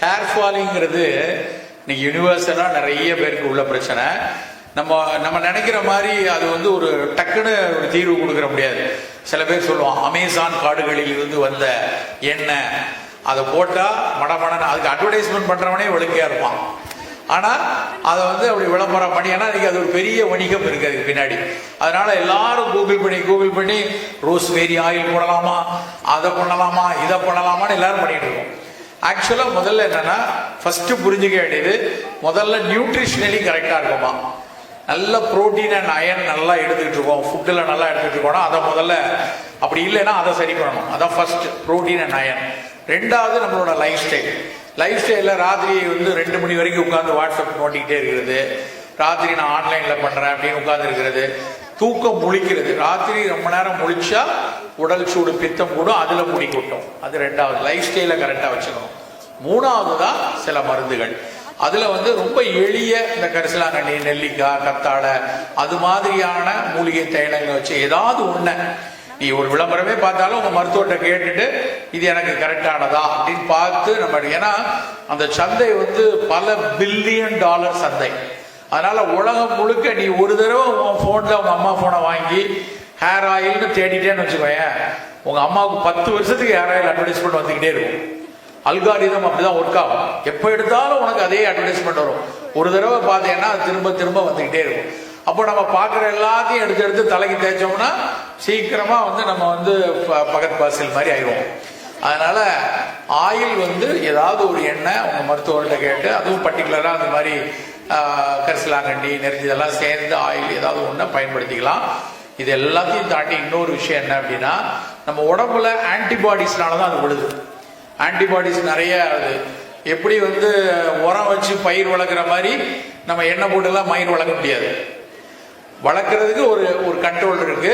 Hair ஃபாலிங்கிறது இன்னைக்கு யூனிவர்சலாக நிறைய பேருக்கு உள்ள பிரச்சனை. நம்ம நம்ம நினைக்கிற மாதிரி அது வந்து ஒரு டக்குன்னு ஒரு தீர்வு கொடுக்குற முடியாது. சில பேர் சொல்லுவான் அமேசான் காடுகளில் இருந்து வந்த எண்ணெய், அதை போட்டால் மடமடன்னு அதுக்கு அட்வர்டைஸ்மெண்ட் பண்ணுறவனே ஒழுங்கையாக இருப்பான். ஆனால் அதை வந்து அப்படி விளம்பரம் பண்ணி, ஏன்னா அது ஒரு பெரிய வணிகம் இருக்கு அதுக்கு பின்னாடி. அதனால எல்லாரும் கூகுள் பண்ணி ரோஸ்மேரி ஆயில் போடலாமா, அதை பண்ணலாமா, இதை பண்ணலாமான்னு எல்லாரும் பண்ணிட்டு இருக்கோம். ஆக்சுவலாக முதல்ல என்னன்னா ஃபர்ஸ்ட் புரிஞ்சுக்க வேண்டியது, முதல்ல நியூட்ரிஷனலி கரெக்டாக இருக்குமா, நல்ல புரோட்டீன் அண்ட் அயன் நல்லா எடுத்துக்கிட்டு இருக்கோம், ஃபுட்டில் நல்லா எடுத்துக்கிட்டு இருக்கோம்னா அதை முதல்ல, அப்படி இல்லைன்னா அதை சரி பண்ணணும். அதான் ஃபர்ஸ்ட் புரோட்டீன் அண்ட் அயன். ரெண்டாவது நம்மளோட லைஃப் ஸ்டைலில் ராத்திரி வந்து 2 மணி வரைக்கும் உட்காந்து வாட்ஸ்அப் நோண்டிக்கிட்டே இருக்கிறது, ராத்திரி நான் ஆன்லைனில் பண்ணுறேன் அப்படின்னு உட்கார்ந்து இருக்கிறது, தூக்கம் முழிக்கிறது, ராத்திரி ரொம்ப நேரம் முழிச்சா உடல் சூடு பித்தம் கூடும், அதில் முடி கொட்டும். அது ரெண்டாவது, லைஃப் ஸ்டைலை கரெக்டாக வச்சுக்கணும். மூணாவது தான் சில மருந்துகள். அதில் வந்து ரொம்ப எளிய இந்த கரிசலாங்கண்ணி, நெல்லிக்காய், கத்தாழை, அது மாதிரியான மூலிகை தைலங்களை வச்சு ஏதாவது ஒன்று, நீ ஒரு விளம்பரமே பார்த்தாலும் உங்க மருத்துவத்தை கேட்டுட்டு இது எனக்கு கரெக்டானதா அப்படின்னு பார்த்து நம்ம, ஏன்னா அந்த சந்தை வந்து பல பில்லியன் டாலர் சந்தை. அதனால உலகம் முழுக்க நீ ஒரு தடவை உன் போன்ல உங்க அம்மா போனை வாங்கி ஹேர் ஆயில்னு தேடிட்டேன்னு வச்சுக்கோயேன், உங்க அம்மாவுக்கு 10 வருஷத்துக்கு ஹேர் ஆயில் அட்வர்டைஸ்மெண்ட் வந்துகிட்டே இருக்கும். அல்காரிதம் அப்படிதான் ஒர்க் ஆகும். எப்போ எடுத்தாலும் உனக்கு அதே அட்வர்டைஸ்மெண்ட் வரும். ஒரு தடவை பார்த்தீங்கன்னா அது திரும்ப திரும்ப வந்துகிட்டே இருக்கும். அப்போ நம்ம பார்க்குற எல்லாத்தையும் எடுத்து தலைக்கு தேய்ச்சோம்னா சீக்கிரமா வந்து நம்ம வந்து பகத் பாசில் மாதிரி ஆயிடுவோம். அதனால ஆயில் வந்து ஏதாவது ஒரு எண்ணெய் உங்க மருத்துவர்கிட்ட கேட்டு, அதுவும் பர்டிகுலராக அந்த மாதிரி கரிசலாங்கண்டி, நெருஞ்சி இதெல்லாம் சேர்ந்து ஆயில் ஏதாவது ஒன்றை பயன்படுத்திக்கலாம். இது எல்லாத்தையும் தாண்டி இன்னொரு விஷயம் என்ன அப்படின்னா, நம்ம உடம்புல ஆன்டிபாடிஸ்னால தான் அது விழுது. ஆன்டிபாடிஸ் நிறைய, அது எப்படி வந்து உரம் வச்சு பயிர் வளர்க்குற மாதிரி நம்ம எண்ணெய் போட்டுலாம் மயிர் வளர்க்க முடியாது. வளர்க்குறதுக்கு ஒரு கண்ட்ரோல் இருக்கு.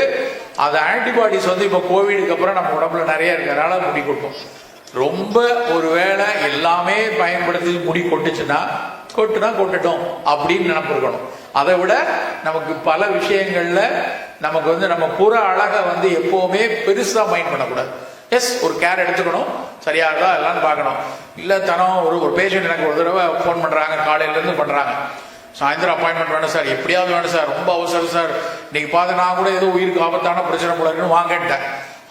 அது ஆன்டிபாடிஸ் வந்து இப்போ கோவிடுக்கு அப்புறம் நம்ம உடம்புல நிறைய இருக்கிறதுனால முடி கொட்டும். ரொம்ப ஒருவேளை எல்லாமே பயன்படுத்தி முடி கொட்டுச்சுன்னா கொட்டட்டும் அப்படின்னு நினைப்பு இருக்கணும். அதை விட நமக்கு பல விஷயங்கள்ல நமக்கு வந்து நம்ம புற அழகை வந்து எப்பவுமே பெருசா மைண்ட் பண்ணக்கூடாது. எஸ், ஒரு கேர் எடுத்துக்கணும், சரியா இருக்கா எல்லாம் பார்க்கணும். இல்லை ஒரு பேஷண்ட் எனக்கு ஒரு தடவை ஃபோன் பண்ணுறாங்க, காலையிலேருந்து பண்ணுறாங்க, சாயந்தரம் அப்பாயின்மெண்ட் வேணும் சார், எப்படியாவது வேணும் சார், ரொம்ப அவசரம் சார், இன்னைக்கு பார்த்து நான் கூட ஏதோ உயிருக்கு ஆபத்தான பிரச்சனை போல இருக்குன்னு வாங்கிட்டேன்.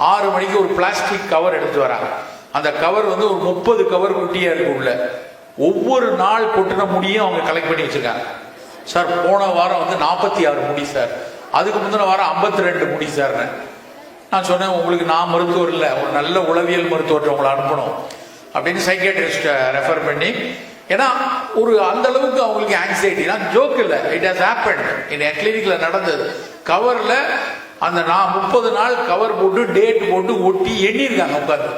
6 மணிக்கு ஒரு பிளாஸ்டிக் கவர் எடுத்து வராங்க. அந்த கவர் வந்து ஒரு 30 கவர் குட்டியா இருக்கு உள்ள. ஒவ்வொரு நாள் கொட்டின முடியும் அவங்க கலெக்ட் பண்ணி வச்சிருக்காங்க. சார் போன வாரம் வந்து 46 முடி சார், அதுக்கு முந்தின வாரம் 52 முடி சார். நான் சொன்னேன், உங்களுக்கு நான் மருத்துவர் இல்லை, ஒரு நல்ல உளவியல் மருத்துவத்தை உங்களை அனுப்பணும் அப்படின்னு சைக்கியாட்ரிஸ்ட்டை ரெஃபர் பண்ணி, ஏன்னா ஒரு அந்த அளவுக்கு அவங்களுக்கு ஆங்ஸைட்டி. நான் ஜோக் இல்லை, இட் ஹஸ் ஹேப்பன்ட் இன் என் கிளினிக்ல நடந்தது. கவர்ல அந்த நான் 30 நாள் கவர் போட்டு டேட் போட்டு ஒட்டி எண்ணிருக்காங்க உட்காந்து.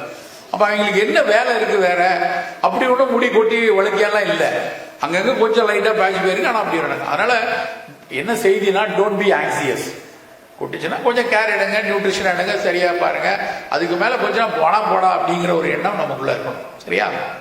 அப்ப அவங்களுக்கு என்ன வேலை இருக்கு வேற? அப்படி ஒன்றும் முடி கொட்டி வளர்க்கியெல்லாம் இல்லை, அங்கங்க கொஞ்சம் லைட்டா பேட்ச் போயிருக்கு, ஆனால் அப்படி நடக்கும். அதனால என்ன செய்தினா, டோன்ட் பி ஆங்ஸியஸ். கொட்டுச்சுன்னா கொஞ்சம் கேர் எடுங்க, நியூட்ரிஷன் எடுங்க, சரியா பாருங்க. அதுக்கு மேல கொஞ்சம் போடா அப்படிங்கிற ஒரு எண்ணம் நமக்குள்ள இருக்கணும். சரியா?